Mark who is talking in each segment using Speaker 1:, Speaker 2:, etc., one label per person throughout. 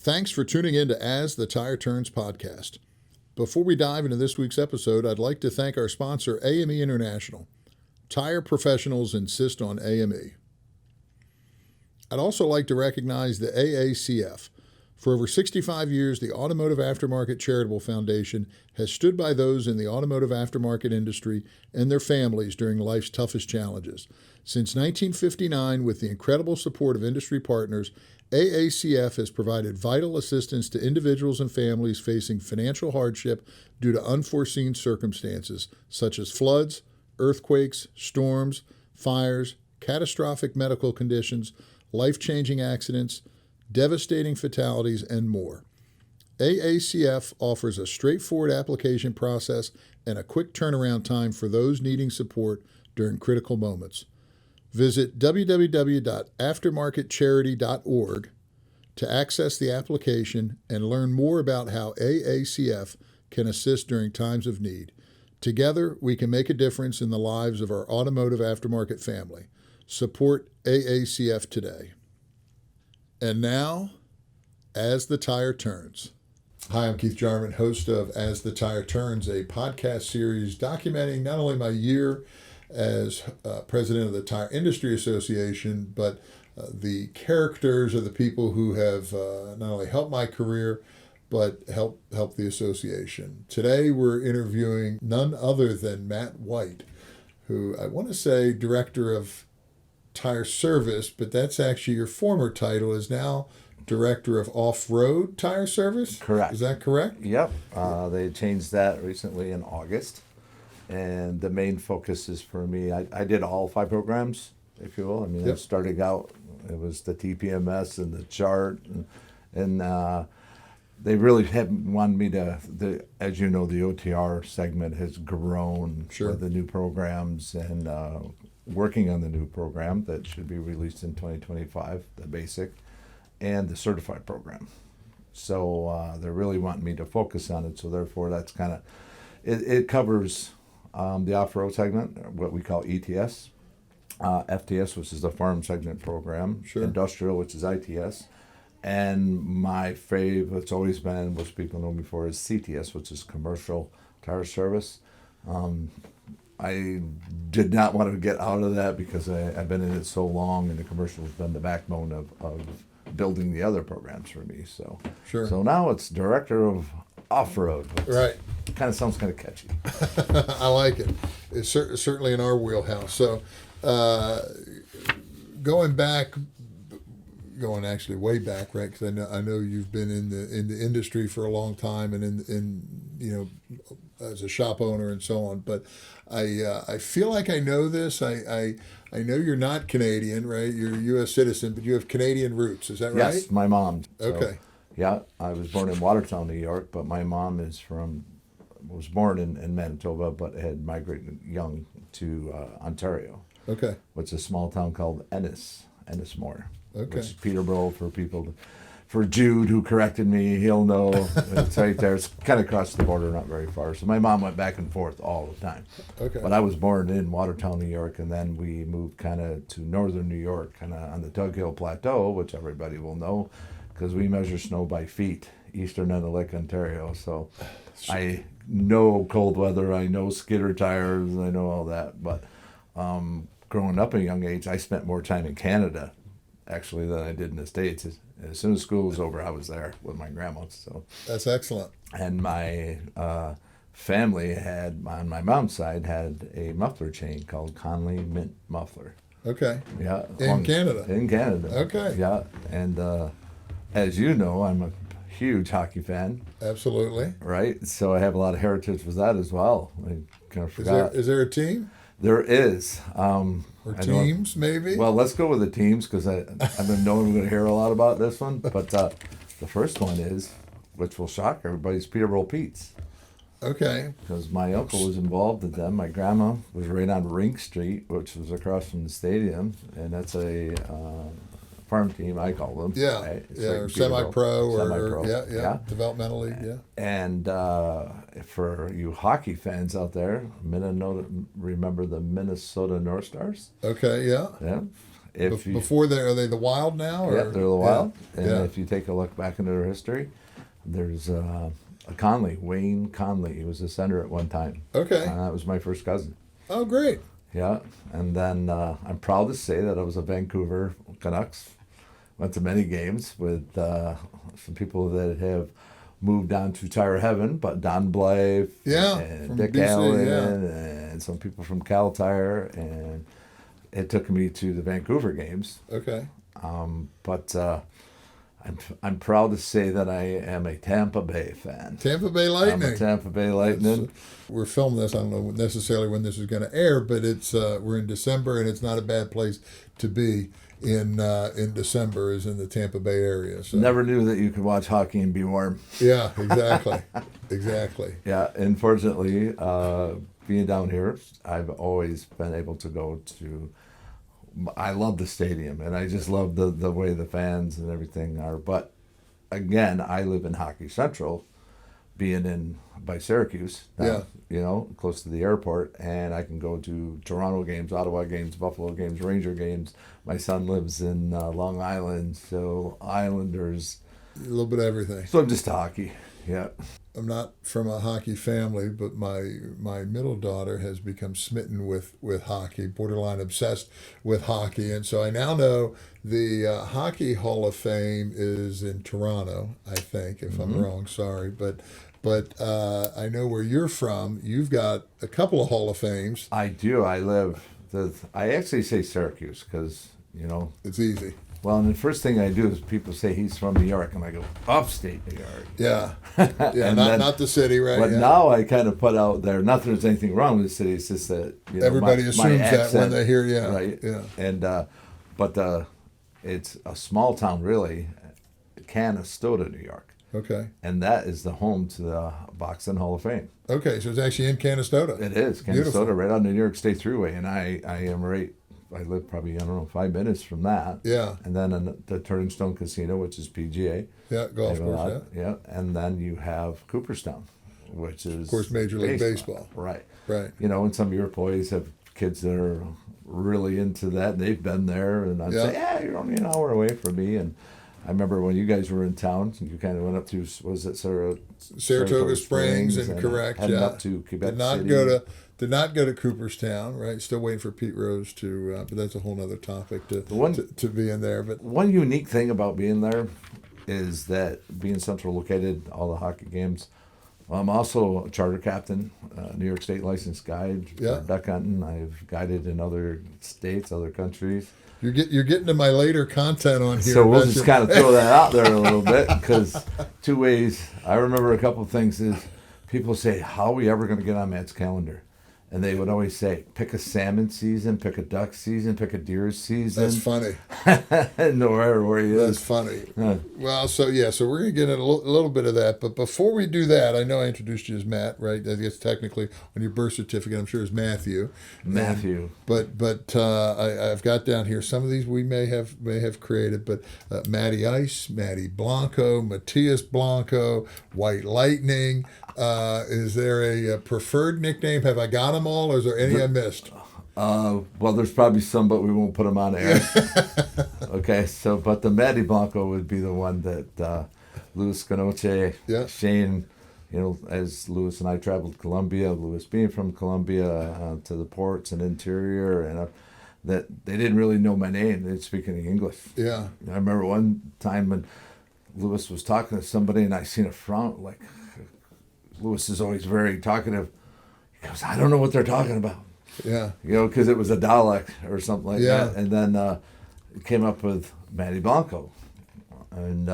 Speaker 1: Thanks for tuning in to As the Tire Turns podcast. Before we dive into this week's episode, I'd like to thank our sponsor, AME International. Tire professionals insist on AME. I'd also like to recognize the AACF. For over 65 years, the Automotive Aftermarket Charitable Foundation has stood by those in the automotive aftermarket industry and their families during life's toughest challenges. Since 1959, with the incredible support of industry partners, AACF has provided vital assistance to individuals and families facing financial hardship due to unforeseen circumstances, such as floods, earthquakes, storms, fires, catastrophic medical conditions, life-changing accidents, devastating fatalities, and more. AACF offers a straightforward application process and a quick turnaround time for those needing support during critical moments. Visit www.aftermarketcharity.org to access the application and learn more about how AACF can assist during times of need. Together, we can make a difference in the lives of our automotive aftermarket family. Support AACF today. And now, As the Tire Turns. Hi, I'm Keith Jarman, host of As the Tire Turns, a podcast series documenting not only my year as president of the Tire Industry Association, but the characters of the people who have not only helped my career, but help the association. Today, we're interviewing none other than Matt White, who I want to say director of tire service, but that's actually your former title, is now director of off-road tire service?
Speaker 2: Correct.
Speaker 1: Is that correct?
Speaker 2: Yep. They changed that recently in August. And the main focus is for me, I did all 5 programs, if you will. I mean,
Speaker 1: Yep.
Speaker 2: I started out, it was the TPMS and the chart. And they really had wanted me to, as you know, the OTR segment has grown
Speaker 1: Sure.
Speaker 2: with the new programs and working on the new program that should be released in 2025, the basic, and the certified program. So they're really wanting me to focus on it. So therefore, that's kind of, it covers the off-road segment, what we call ETS, FTS, which is the farm segment program,
Speaker 1: Sure.
Speaker 2: industrial, which is ITS, and my favorite, it's always been, which people know me for, is CTS, which is commercial tire service. I did not want to get out of that because I've been in it so long, and the commercial has been the backbone of building the other programs for me. So,
Speaker 1: Sure.
Speaker 2: So now it's director of off-road.
Speaker 1: Right.
Speaker 2: Kind of sounds kind of catchy.
Speaker 1: I like it. It's certainly in our wheelhouse. So, going actually way back, right? Because I know you've been in the industry for a long time, and in as a shop owner and so on. But I feel like I know this. I know you're not Canadian, right? You're a U.S. citizen, but you have Canadian roots. Is that right?
Speaker 2: Yes, my mom. So,
Speaker 1: Okay.
Speaker 2: Yeah, I was born in Watertown, New York, but my mom was born in Manitoba, but had migrated young to Ontario.
Speaker 1: Okay.
Speaker 2: Which is a small town called Ennismore.
Speaker 1: Okay.
Speaker 2: Which is Peterborough for Jude, who corrected me, he'll know. It's right there. It's kind of across the border, not very far. So my mom went back and forth all the time.
Speaker 1: Okay.
Speaker 2: But I was born in Watertown, New York, and then we moved kind of to northern New York, kind of on the Tug Hill Plateau, which everybody will know, because we measure snow by feet, eastern end of Lake Ontario. So I know cold weather, I know skidder tires, I know all that. But growing up at a young age, I spent more time in Canada, actually, than I did in the States. As soon as school was over, I was there with my grandma. So
Speaker 1: That's excellent.
Speaker 2: And my family on my mom's side, had a muffler chain called Conley Mint Muffler.
Speaker 1: Okay.
Speaker 2: Yeah.
Speaker 1: In Canada.
Speaker 2: In Canada.
Speaker 1: Okay.
Speaker 2: Yeah. And as you know, I'm a huge hockey fan.
Speaker 1: Absolutely.
Speaker 2: Right? So I have a lot of heritage with that as well. I kind of forgot.
Speaker 1: Is there a team?
Speaker 2: There is.
Speaker 1: Or teams, maybe?
Speaker 2: Well, let's go with the teams, because I've been knowing we're going to hear a lot about this one. But the first one is, which will shock everybody, is Peterborough Pete's.
Speaker 1: Okay.
Speaker 2: Because my uncle was involved with them. My grandma was right on Rink Street, which was across from the stadium. And that's a farm team, I call them.
Speaker 1: Yeah,
Speaker 2: right?
Speaker 1: yeah,
Speaker 2: like
Speaker 1: or semi-pro,
Speaker 2: Semi-pro.
Speaker 1: yeah, developmental league, yeah.
Speaker 2: And for you hockey fans out there, remember the Minnesota North Stars?
Speaker 1: Okay, yeah.
Speaker 2: Yeah.
Speaker 1: Before are they the Wild now? Or?
Speaker 2: Yeah, they're the Wild.
Speaker 1: Yeah.
Speaker 2: And
Speaker 1: Yeah.
Speaker 2: if you take a look back into their history, there's a Conley, Wayne Conley. He was a center at one time.
Speaker 1: Okay.
Speaker 2: That was my first cousin.
Speaker 1: Oh, great.
Speaker 2: Yeah, and then I'm proud to say that I was a Vancouver Canucks. Went to many games with some people that have moved on to Tire Heaven, but Don Blythe, and
Speaker 1: from
Speaker 2: Dick
Speaker 1: BC,
Speaker 2: Allen,
Speaker 1: yeah.
Speaker 2: and some people from Cal Tire, and it took me to the Vancouver games.
Speaker 1: Okay.
Speaker 2: But I'm proud to say that I am a Tampa Bay fan.
Speaker 1: Tampa Bay Lightning.
Speaker 2: I'm a Tampa Bay Lightning.
Speaker 1: We're filming this. I don't know necessarily when this is going to air, but it's we're in December, and it's not a bad place to be in December. Is in the Tampa Bay area. So.
Speaker 2: Never knew that you could watch hockey and be warm.
Speaker 1: Yeah, exactly, exactly.
Speaker 2: Yeah, unfortunately, being down here, I've always been able to go to. I love the stadium, and I just love the way the fans and everything are. But again, I live in Hockey Central, being in by Syracuse, now, close to the airport, and I can go to Toronto games, Ottawa games, Buffalo games, Ranger games. My son lives in Long Island, so Islanders.
Speaker 1: A little bit of everything.
Speaker 2: So I'm just hockey, yeah.
Speaker 1: I'm not from a hockey family, but my middle daughter has become smitten with hockey, borderline obsessed with hockey. And so I now know the Hockey Hall of Fame is in Toronto, I think, if I'm wrong, sorry. But I know where you're from. You've got a couple of Hall of Fames.
Speaker 2: I do. I actually say Syracuse because,
Speaker 1: It's easy.
Speaker 2: Well, and the first thing I do is people say he's from New York, and I go, upstate New York.
Speaker 1: Yeah. Yeah, not the city, right?
Speaker 2: But
Speaker 1: yeah.
Speaker 2: now I kind of put out there, not that there's anything wrong with the city, it's just that,
Speaker 1: everybody assumes
Speaker 2: my
Speaker 1: that when they hear,
Speaker 2: Right?
Speaker 1: Yeah.
Speaker 2: And, but it's a small town, really, Canastota, New York.
Speaker 1: Okay.
Speaker 2: And that is the home to the Boxing Hall of Fame.
Speaker 1: Okay, so it's actually in Canastota.
Speaker 2: It is, Canastota,
Speaker 1: Beautiful.
Speaker 2: right on the New York State Thruway, and I live probably, 5 minutes from that.
Speaker 1: Yeah.
Speaker 2: And then in the Turning Stone Casino, which is PGA.
Speaker 1: Yeah, golf course,
Speaker 2: Yeah. And then you have Cooperstown, which is...
Speaker 1: Of course, Major League Baseball.
Speaker 2: Right.
Speaker 1: Right.
Speaker 2: And some of your employees have kids that are really into that. They've been there, and I'd say, you're only an hour away from me. And I remember when you guys were in town, you kind of went up to, was it
Speaker 1: Saratoga Springs and correct,
Speaker 2: heading
Speaker 1: yeah.
Speaker 2: up to Quebec
Speaker 1: Did not go to Cooperstown, right? Still waiting for Pete Rose to, but that's a whole other topic to be in there. But
Speaker 2: one unique thing about being there is that being central located, all the hockey games. I'm also a charter captain, New York State licensed guide for duck hunting. I've guided in other states, other countries.
Speaker 1: You're getting to my later content on here.
Speaker 2: So we'll just kind of throw that out there a little bit, because two ways. I remember a couple of things is people say, how are we ever going to get on Matt's calendar? And they would always say, pick a salmon season, pick a duck season, pick a deer season.
Speaker 1: That's funny.
Speaker 2: No matter where he is.
Speaker 1: That's funny. Well, so we're going to get in a little bit of that. But before we do that, I know I introduced you as Matt, right? I guess technically on your birth certificate, I'm sure it's Matthew.
Speaker 2: Matthew.
Speaker 1: But I've got down here, some of these we may have created, but Matty Ice, Matty Blanco, Matthias Blanco, White Lightning. Is there a preferred nickname? Have I got them all, or is there any I missed?
Speaker 2: Well, there's probably some, but we won't put them on air. Okay, but the Matty Blanco would be the one that Louis Scanoche, Shane, as Louis and I traveled Colombia, Louis being from Colombia to the ports and interior, and that they didn't really know my name. They'd speak any English.
Speaker 1: Yeah.
Speaker 2: I remember one time when Louis was talking to somebody, and I seen a frown, like, Louis is always very talkative. He goes, I don't know what they're talking about.
Speaker 1: Yeah.
Speaker 2: Because it was a dialect or something like
Speaker 1: Yeah.
Speaker 2: that. And then came up with Matty Blanco. And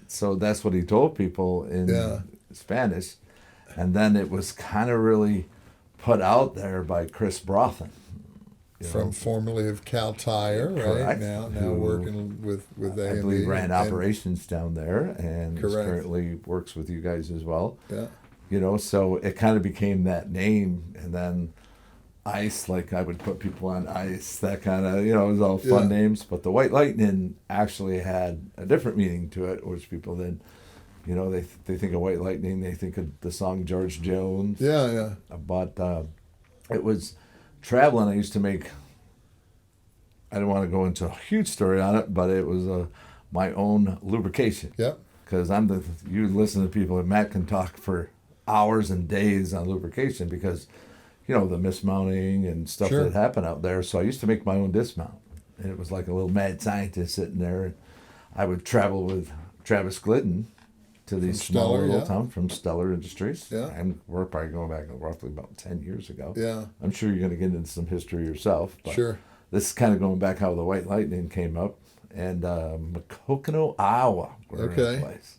Speaker 2: so that's what he told people in Spanish. And then it was kind of really put out there by Chris Brothen.
Speaker 1: From formerly of Cal Tire, right?
Speaker 2: Correct.
Speaker 1: Now working with AME.
Speaker 2: I believe ran operations down there, and currently works with you guys as well.
Speaker 1: Yeah.
Speaker 2: So it kind of became that name, and then Ice, like I would put people on Ice, that kind of, it was all fun names. But the White Lightning actually had a different meaning to it, which people then, they think of White Lightning, they think of the song George Jones.
Speaker 1: Yeah, yeah.
Speaker 2: But it was traveling. I used to make I don't want to go into a huge story on it, but it was my own lubrication.
Speaker 1: Yep.
Speaker 2: Because you listen to people, and Matt can talk for hours and days on lubrication because, the mismounting and stuff
Speaker 1: Sure.
Speaker 2: that happened out there. So I used to make my own dismount. And it was like a little mad scientist sitting there. And I would travel with Travis Glidden to these small
Speaker 1: Stellar,
Speaker 2: little
Speaker 1: yeah.
Speaker 2: town from Stellar Industries.
Speaker 1: Yeah.
Speaker 2: And we're probably going back roughly about 10 years ago.
Speaker 1: Yeah.
Speaker 2: I'm sure you're going to get into some history yourself. But
Speaker 1: Sure.
Speaker 2: this is kind of going back how the White Lightning came up. And Macocono, Iowa. We're in
Speaker 1: Okay.
Speaker 2: a place.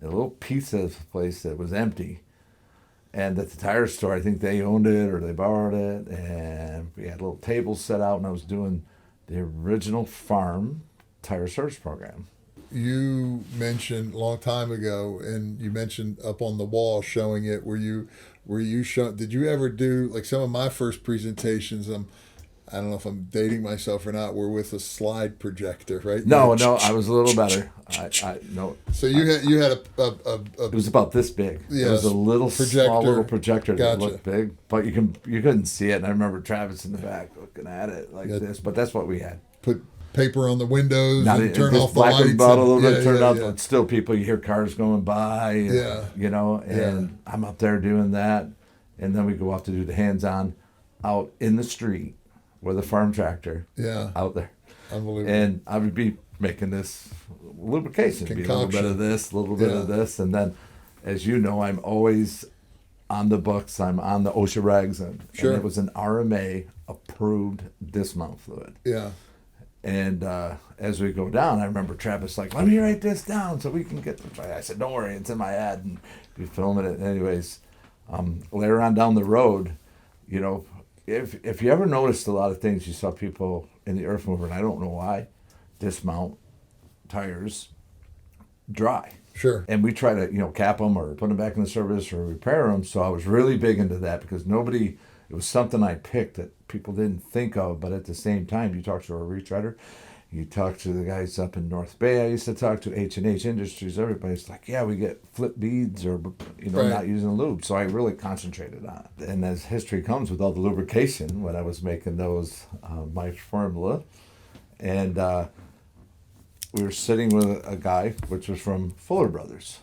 Speaker 2: A little pizza place that was empty. And at the tire store, I think they owned it or they borrowed it. And we had a little table set out, and I was doing the original farm tire service program.
Speaker 1: You mentioned a long time ago, and you mentioned up on the wall showing it. Were you show? Did you ever do like some of my first presentations? I don't know if I'm dating myself or not. Were with a slide projector, right?
Speaker 2: No, I was a little better. No.
Speaker 1: So you had a
Speaker 2: It was about this big.
Speaker 1: Yes,
Speaker 2: it was a little
Speaker 1: projector.
Speaker 2: small little projector that
Speaker 1: Gotcha.
Speaker 2: looked big, but you couldn't see it. And I remember Travis in the back looking at it like
Speaker 1: Yeah.
Speaker 2: this. But that's what we had.
Speaker 1: put paper on the windows
Speaker 2: Not
Speaker 1: and turn
Speaker 2: just
Speaker 1: off the
Speaker 2: blackened
Speaker 1: lights.
Speaker 2: about a little
Speaker 1: and-
Speaker 2: bit, turned
Speaker 1: yeah,
Speaker 2: off,
Speaker 1: yeah.
Speaker 2: but still people, you hear cars going by. And,
Speaker 1: Yeah.
Speaker 2: And I'm up there doing that. And then we go off to do the hands-on out in the street with a farm tractor
Speaker 1: Yeah,
Speaker 2: out there.
Speaker 1: unbelievable.
Speaker 2: And I would be making this lubrication, be a little bit
Speaker 1: Concoction.
Speaker 2: of this, a little bit of
Speaker 1: Yeah.
Speaker 2: this. And then, as you know, I'm always on the books. I'm on the OSHA regs. And
Speaker 1: Sure.
Speaker 2: it was an RMA approved dismount fluid.
Speaker 1: Yeah,
Speaker 2: And as we go down, I remember Travis like, let me write this down so we can get the. I said, don't worry, it's in my head, and we filming it. Anyways, later on down the road, if you ever noticed a lot of things, you saw people in the earth mover, and I don't know why, dismount tires dry.
Speaker 1: sure.
Speaker 2: And we try to, cap them or put them back in the service or repair them. So I was really big into that because it was something I picked that people didn't think of. But at the same time, you talk to a retreader, you talk to the guys up in North Bay. I used to talk to H&H Industries. Everybody's like, yeah, we get flip beads or,
Speaker 1: Right.
Speaker 2: not using lube. So I really concentrated on it. And as history comes with all the lubrication, when I was making those, my formula, and we were sitting with a guy, which was from Fuller Brothers,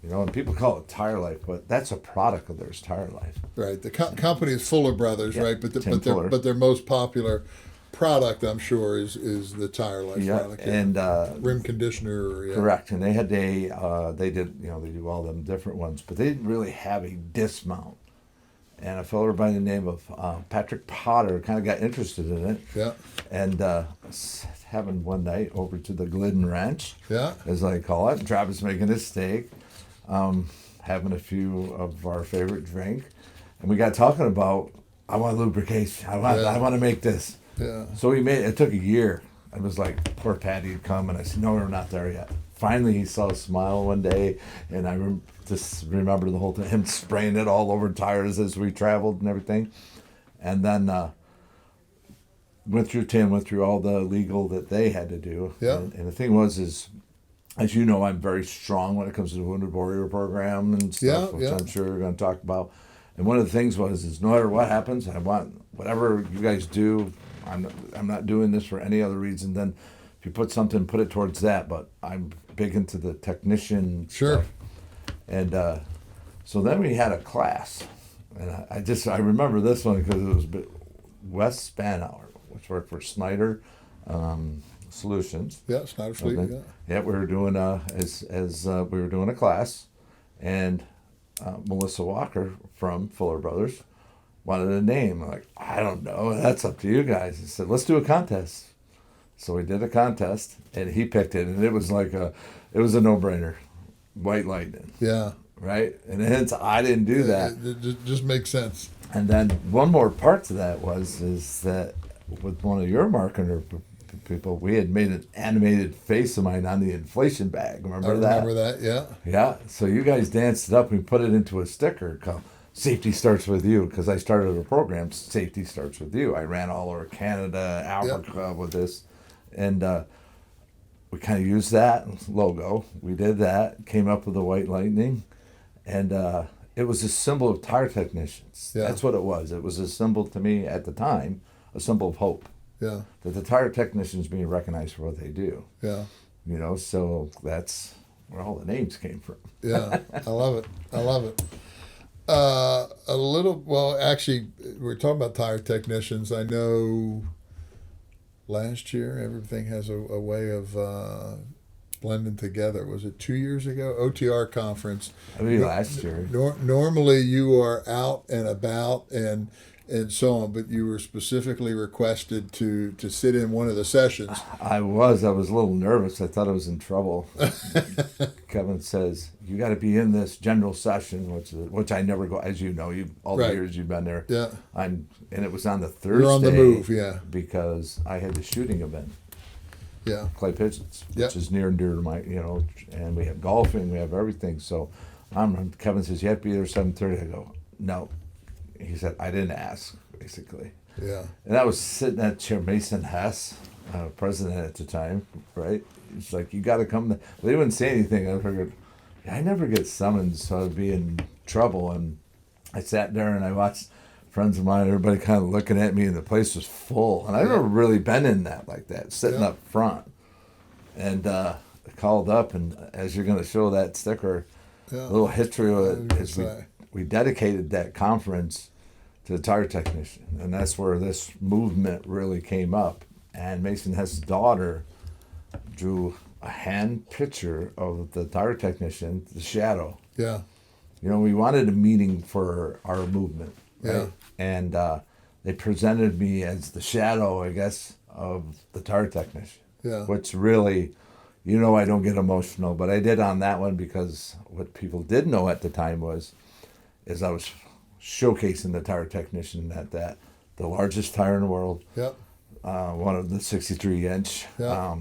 Speaker 2: and people call it Tire Life, but that's a product of theirs, Tire Life.
Speaker 1: Right. The company is Fuller Brothers,
Speaker 2: Yeah,
Speaker 1: right? But
Speaker 2: Tim Fuller.
Speaker 1: their most popular product, I'm sure, is the Tire Life
Speaker 2: Yeah,
Speaker 1: product.
Speaker 2: and
Speaker 1: rim conditioner. Yeah.
Speaker 2: correct. And they did, they do all them different ones, but they didn't really have a dismount. And a fellow by the name of Patrick Potter kind of got interested in it.
Speaker 1: Yeah.
Speaker 2: And having one night over to the Glidden Ranch,
Speaker 1: Yeah.
Speaker 2: as I call it, and Travis making his steak, having a few of our favorite drink, and we got talking about, I want lubrication. I want to make this.
Speaker 1: Yeah.
Speaker 2: So we made it. It took a year. I was like, poor Patty had come, and I said, no, we're not there yet. Finally, he saw a smile one day, and I just remember the whole time, him spraying it all over tires as we traveled and everything. And then went through all the legal that they had to do.
Speaker 1: Yeah.
Speaker 2: And the thing was, as you know, I'm very strong when it comes to the Wounded Warrior program and stuff, which I'm sure we're going to talk about. And one of the things is no matter what happens, I want whatever you guys do. I'm not doing this for any other reason than if you put something, put it towards that. But I'm big into the technician
Speaker 1: Sure.
Speaker 2: stuff. And so then we had a class, and I remember this one because it was Wes Spanauer, which worked for Snyder Solutions.
Speaker 1: Yeah. Snyder Fleet.
Speaker 2: Okay.
Speaker 1: Yeah.
Speaker 2: Yeah, we were doing we were doing a class, and Melissa Walker from Fuller Brothers wanted a name. I'm like, I don't know. That's up to you guys. I said, let's do a contest. So we did a contest, and he picked it, and it was it was a no-brainer, White Lightning,
Speaker 1: Yeah.
Speaker 2: right? And hence I didn't do that.
Speaker 1: It just makes sense.
Speaker 2: And then one more part to that is that with one of your marketer people, we had made an animated face of mine on the inflation bag.
Speaker 1: I remember that. Yeah.
Speaker 2: Yeah. So you guys danced it up and put it into a sticker called Safety Starts With You, because I started a program, Safety Starts With You. I ran all over Canada, Africa with this. And we kind of used that logo. We did that, came up with the White Lightning. And it was a symbol of tire technicians.
Speaker 1: Yeah.
Speaker 2: That's what it was. It was a symbol to me at the time, a symbol of hope.
Speaker 1: Yeah.
Speaker 2: That the tire technicians being recognized for what they do.
Speaker 1: Yeah.
Speaker 2: So that's where all the names came from.
Speaker 1: Yeah. I love it. I love it. Actually, we're talking about tire technicians. I know last year everything has a way of blending together. Was it 2 years ago? OTR conference.
Speaker 2: Maybe last year.
Speaker 1: Normally you are out and about and so on, but you were specifically requested to sit in one of the sessions.
Speaker 2: I was a little nervous. I thought I was in trouble. Kevin says, you got to be in this general session, which I never go, as you know, all the
Speaker 1: Right.
Speaker 2: years you've been there.
Speaker 1: Yeah.
Speaker 2: And it was on the Thursday.
Speaker 1: You're on the move, yeah.
Speaker 2: Because I had the shooting event.
Speaker 1: Yeah.
Speaker 2: Clay Pigeons,
Speaker 1: Yep.
Speaker 2: which is near and dear to my, and we have golfing, we have everything. So Kevin says, you have to be there at 7:30. I go, no. He said, I didn't ask, basically.
Speaker 1: Yeah.
Speaker 2: And I was sitting at Chair Mason Hess, president at the time, right? It's like, you got to come. Well, they wouldn't say anything. I figured, I never get summoned, so I'd be in trouble. And I sat there and I watched friends of mine, everybody kind of looking at me, and the place was full. And I've never really been in that like that, sitting
Speaker 1: Yeah.
Speaker 2: up front. And I called up, and as you're going to show that sticker,
Speaker 1: Yeah.
Speaker 2: a little history of it is
Speaker 1: Right.
Speaker 2: we dedicated that conference to the tire technician, and that's where this movement really came up. And Mason Hess's daughter drew a hand picture of the tire technician, the shadow.
Speaker 1: Yeah.
Speaker 2: We wanted a meaning for our movement, right?
Speaker 1: Yeah.
Speaker 2: And they presented me as the shadow, I guess, of the tire technician.
Speaker 1: Yeah.
Speaker 2: Which really, I don't get emotional, but I did on that one because what people did know at the time is I was showcasing the tire technician at the largest tire in the world,
Speaker 1: Yep.
Speaker 2: one of the 63-inch,
Speaker 1: Yeah.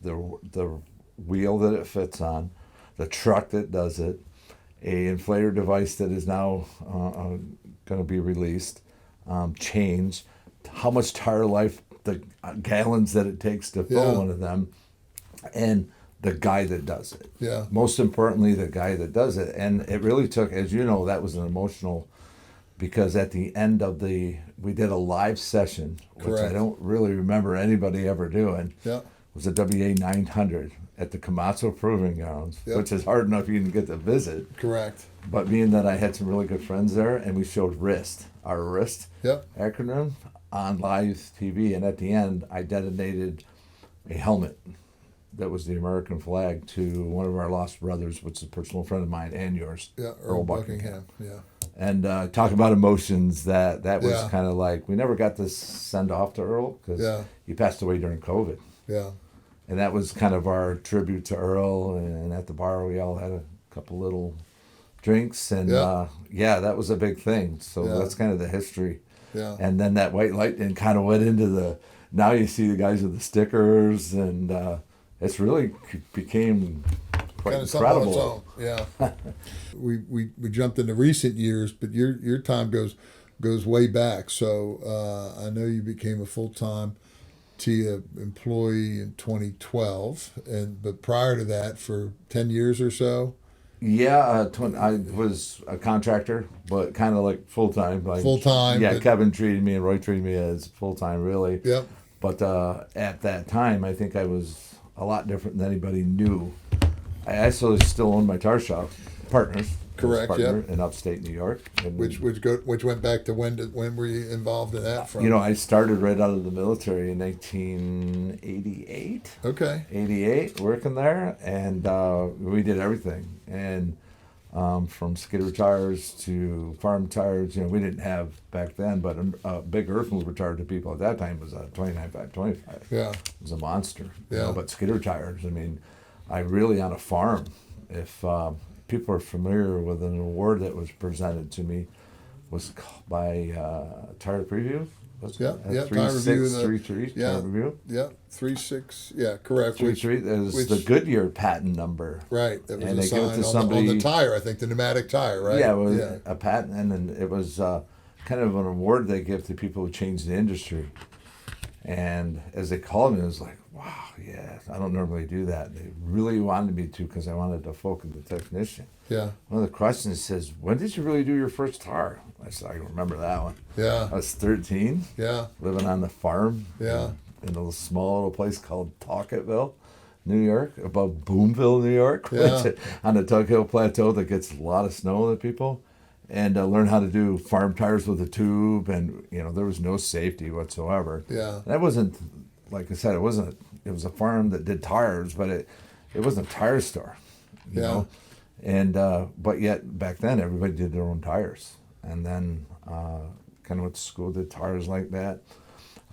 Speaker 2: the wheel that it fits on, the truck that does it, a inflator device that is now going to be released, change, how much tire life, the gallons that it takes to fill
Speaker 1: Yeah.
Speaker 2: one of them, and the guy that does it.
Speaker 1: Yeah.
Speaker 2: Most importantly, the guy that does it. And it really took, as you know, that was an emotional, because at the end of we did a live session, which
Speaker 1: Correct.
Speaker 2: I don't really remember anybody ever doing.
Speaker 1: Yeah.
Speaker 2: It was a WA 900 at the Camacho Proving Grounds,
Speaker 1: Yep.
Speaker 2: which is hard enough you can get to visit.
Speaker 1: Correct.
Speaker 2: But being that I had some really good friends there, and we showed our RIST
Speaker 1: Yep.
Speaker 2: acronym on live TV, and at the end I detonated a helmet that was the American flag to one of our lost brothers, which is a personal friend of mine and yours,
Speaker 1: Yeah. Earl Buckingham. Yeah.
Speaker 2: And talk about emotions, that was
Speaker 1: Yeah.
Speaker 2: kind of like, we never got to send off to Earl because
Speaker 1: Yeah.
Speaker 2: he passed away during COVID.
Speaker 1: Yeah.
Speaker 2: And that was kind of our tribute to Earl. And at the bar, we all had a couple little drinks. And that was a big thing. So
Speaker 1: Yeah.
Speaker 2: that's kind of the history.
Speaker 1: Yeah.
Speaker 2: And then that white lightning kind of went into now you see the guys with the stickers. And it's really became quite
Speaker 1: Kind of something on its
Speaker 2: incredible.
Speaker 1: own. Yeah. we jumped into recent years, but your time goes way back. So I know you became a full-time TIA employee in 2012, but prior to that, for 10 years or so.
Speaker 2: Yeah, I was a contractor, but kind of like full-time.
Speaker 1: Full-time,
Speaker 2: Yeah,
Speaker 1: but-
Speaker 2: Kevin treated me and Roy treated me as full-time, really.
Speaker 1: Yep.
Speaker 2: But at that time, I think I was a lot different than anybody knew. I actually still own my tire shop, Partners.
Speaker 1: Correct,
Speaker 2: Partner
Speaker 1: yep.
Speaker 2: in upstate New York. And,
Speaker 1: Which went back to when were you involved in that from?
Speaker 2: I started right out of the military in 1988.
Speaker 1: Okay.
Speaker 2: 88, working there, and we did everything. And from skidder tires to farm tires, we didn't have back then, but a big earth mover tire to people at that time was a 29.525.
Speaker 1: Yeah.
Speaker 2: It was a monster.
Speaker 1: Yeah.
Speaker 2: But skidder tires, I really on a farm, if people are familiar with an award that was presented to me, was by Tire Preview.
Speaker 1: Yeah, Tire Review.
Speaker 2: 3633
Speaker 1: Yeah.
Speaker 2: Tire Review.
Speaker 1: Yeah, 36. Yeah, correct.
Speaker 2: 33 is
Speaker 1: which-
Speaker 2: the Goodyear patent number.
Speaker 1: Right, that was
Speaker 2: And they give it
Speaker 1: assigned
Speaker 2: to
Speaker 1: on
Speaker 2: somebody-
Speaker 1: the tire. I think the pneumatic tire, right?
Speaker 2: Yeah, it was a patent, and then it was kind of an award they give to people who change the industry. And as they called me, it was like, wow, yeah, I don't normally do that. They really wanted me to because I wanted to focus the technician.
Speaker 1: Yeah.
Speaker 2: One of the questions says, when did you really do your first tire? I said, I can remember that one.
Speaker 1: Yeah.
Speaker 2: I was 13,
Speaker 1: Yeah.
Speaker 2: living on the farm
Speaker 1: Yeah.
Speaker 2: in a small little place called Talketville, New York, above Boomville, New York,
Speaker 1: Yeah.
Speaker 2: which on the Tug Hill Plateau that gets a lot of snow with people. And learn how to do farm tires with a tube, and there was no safety whatsoever.
Speaker 1: Yeah.
Speaker 2: That wasn't, like I said, it was a farm that did tires, but it wasn't a tire store, you know. And but yet back then everybody did their own tires, and then kind of went to school, did tires like that.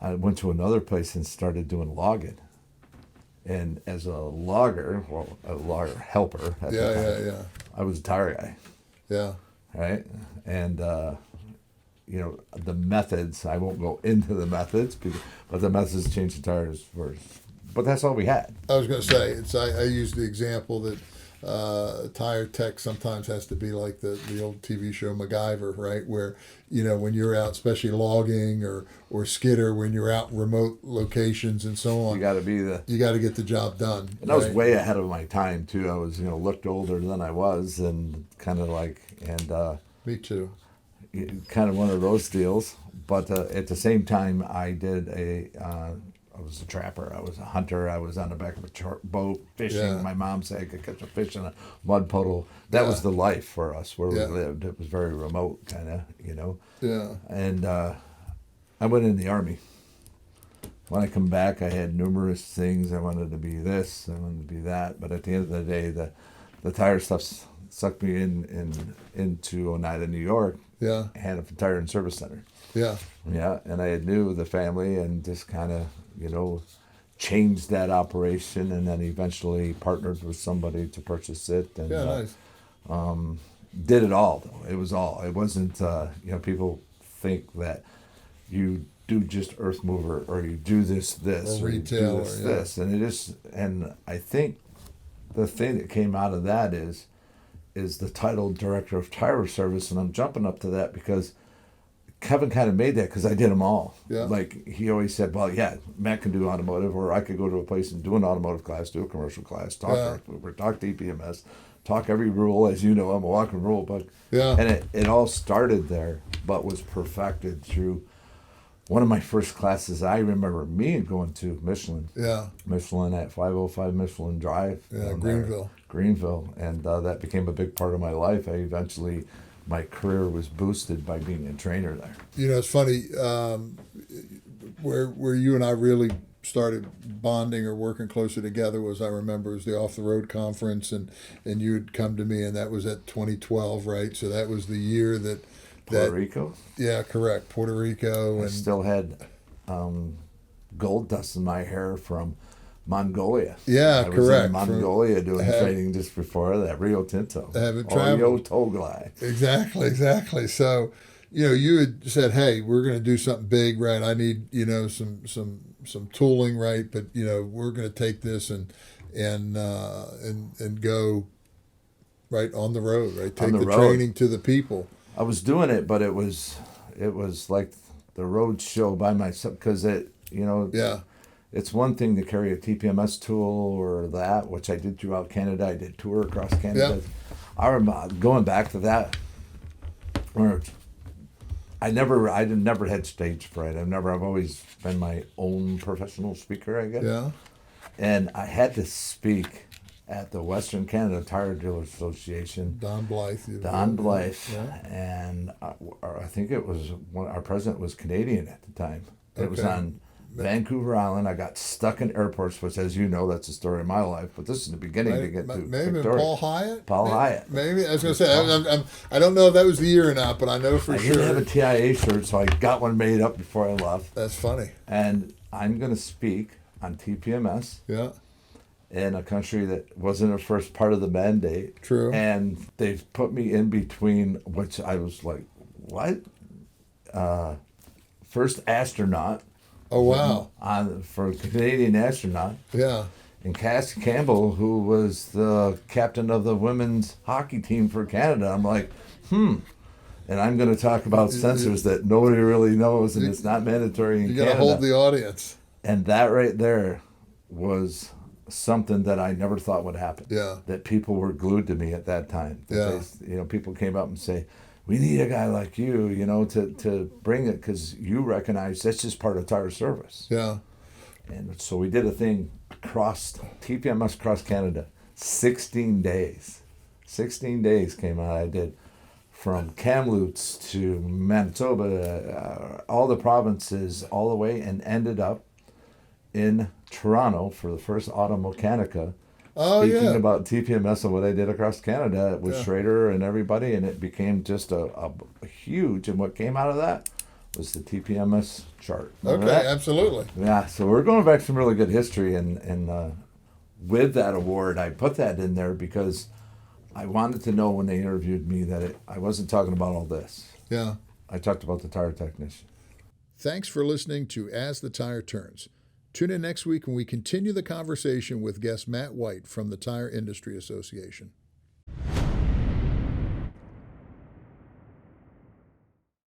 Speaker 2: I went to another place and started doing logging, and as a logger helper at the time,
Speaker 1: Yeah.
Speaker 2: I was a tire guy.
Speaker 1: Yeah.
Speaker 2: Right, and the methods. I won't go into the methods, but the methods change the tires first. But that's all we had.
Speaker 1: I was going to say, I use the example that tire tech sometimes has to be like the old TV show MacGyver, right? Where, when you're out, especially logging or skidder, when you're out in remote locations and so on,
Speaker 2: You got
Speaker 1: to get the job done.
Speaker 2: And I was way ahead of my time too. I was, looked older than I was, and kind of like,
Speaker 1: Me too.
Speaker 2: kind of one of those deals. But at the same time, I was a trapper. I was a hunter. I was on the back of a boat fishing.
Speaker 1: Yeah.
Speaker 2: My mom said I could catch a fish in a mud puddle. That was the life for us where we lived. It was very remote, kind of,
Speaker 1: Yeah.
Speaker 2: And I went in the Army. When I come back, I had numerous things. I wanted to be this. I wanted to be that. But at the end of the day, the tire stuff sucked me into Oneida, New York.
Speaker 1: Yeah.
Speaker 2: Hannaford Tire and Service Center.
Speaker 1: Yeah.
Speaker 2: Yeah, and I knew the family and just kind of, changed that operation, and then eventually partnered with somebody to purchase it. And,
Speaker 1: Nice.
Speaker 2: Did it all, though. It was all. It wasn't, people think that you do just earth mover or you do this,
Speaker 1: Or
Speaker 2: you
Speaker 1: retail,
Speaker 2: do this. And I think the thing that came out of that is the title Director of Tire Service, and I'm jumping up to that because Kevin kind of made that because I did them all.
Speaker 1: Yeah.
Speaker 2: Like he always said, well, yeah, Matt can do automotive, or I could go to a place and do an automotive class, do a commercial class, talk talk DPMS, talk every rule. As you know, I'm a walking rule book.
Speaker 1: Yeah.
Speaker 2: And it all started there, but was perfected through one of my first classes. I remember me going to Michelin.
Speaker 1: Yeah.
Speaker 2: Michelin at 505 Michelin Drive.
Speaker 1: Yeah.
Speaker 2: Greenville. And that became a big part of my life. My career was boosted by being a trainer there.
Speaker 1: It's funny, where you and I really started bonding or working closer together was, I remember, was the Off the Road conference, and you had come to me, and that was at 2012, right? So that was the year that
Speaker 2: Puerto Rico?
Speaker 1: Yeah, correct. Puerto Rico.
Speaker 2: I still had gold dust in my hair from Mongolia.
Speaker 1: Yeah,
Speaker 2: I was
Speaker 1: correct.
Speaker 2: in Mongolia doing training just before that, Rio Tinto.
Speaker 1: Haven't
Speaker 2: Oyo
Speaker 1: traveled.
Speaker 2: Toglai.
Speaker 1: Exactly. So, you had said, "Hey, we're going to do something big, right? I need, some tooling, right? But we're going to take this and go right on the road, right? Take the training to the people."
Speaker 2: I was doing it, but it was like the road show by myself because
Speaker 1: Yeah.
Speaker 2: It's one thing to carry a TPMS tool or that, which I did throughout Canada. I did tour across Canada.
Speaker 1: Yep.
Speaker 2: I remember going back to that. Where I never had stage fright. I've always been my own professional speaker, I guess.
Speaker 1: Yeah.
Speaker 2: And I had to speak at the Western Canada Tire Dealers Association.
Speaker 1: Don Blythe.
Speaker 2: Yeah. And I think it was our president was Canadian at the time. It was on Vancouver Island. I got stuck in airports, which, as you know, that's the story of my life. But this is the beginning to get to
Speaker 1: maybe
Speaker 2: Victoria.
Speaker 1: Paul Hyatt.
Speaker 2: Hyatt.
Speaker 1: Maybe I was going to say I don't know if that was the year or not, but I know for sure.
Speaker 2: I didn't have a TIA shirt, so I got one made up before I left.
Speaker 1: That's funny.
Speaker 2: And I'm going to speak on TPMS.
Speaker 1: Yeah.
Speaker 2: In a country that wasn't the first part of the mandate.
Speaker 1: True.
Speaker 2: And they've put me in between, which I was like, what? First astronaut.
Speaker 1: Oh, wow.
Speaker 2: For a Canadian astronaut.
Speaker 1: Yeah.
Speaker 2: And Cass Campbell, who was the captain of the women's hockey team for Canada. I'm like, And I'm going to talk about sensors that nobody really knows, and it's not mandatory in Canada.
Speaker 1: You got to hold the audience.
Speaker 2: And that right there was something that I never thought would happen.
Speaker 1: Yeah.
Speaker 2: That people were glued to me at that time.
Speaker 1: Yeah.
Speaker 2: People came up and say, we need a guy like you, to bring it, because you recognize that's just part of tire service.
Speaker 1: Yeah.
Speaker 2: And so we did a thing across TPMS across Canada, 16 days. 16 days came out. I did from Kamloops to Manitoba, all the provinces, all the way, and ended up in Toronto for the first Automechanica. Speaking about TPMS and what I did across Canada with Schrader and everybody, and it became just a huge, and what came out of that was the TPMS chart. Remember that?
Speaker 1: Absolutely.
Speaker 2: Yeah, so we're going back some really good history, and with that award, I put that in there because I wanted to know when they interviewed me that I wasn't talking about all this.
Speaker 1: Yeah.
Speaker 2: I talked about the tire technician.
Speaker 1: Thanks for listening to As the Tire Turns. Tune in next week when we continue the conversation with guest Matt White from the Tire Industry Association.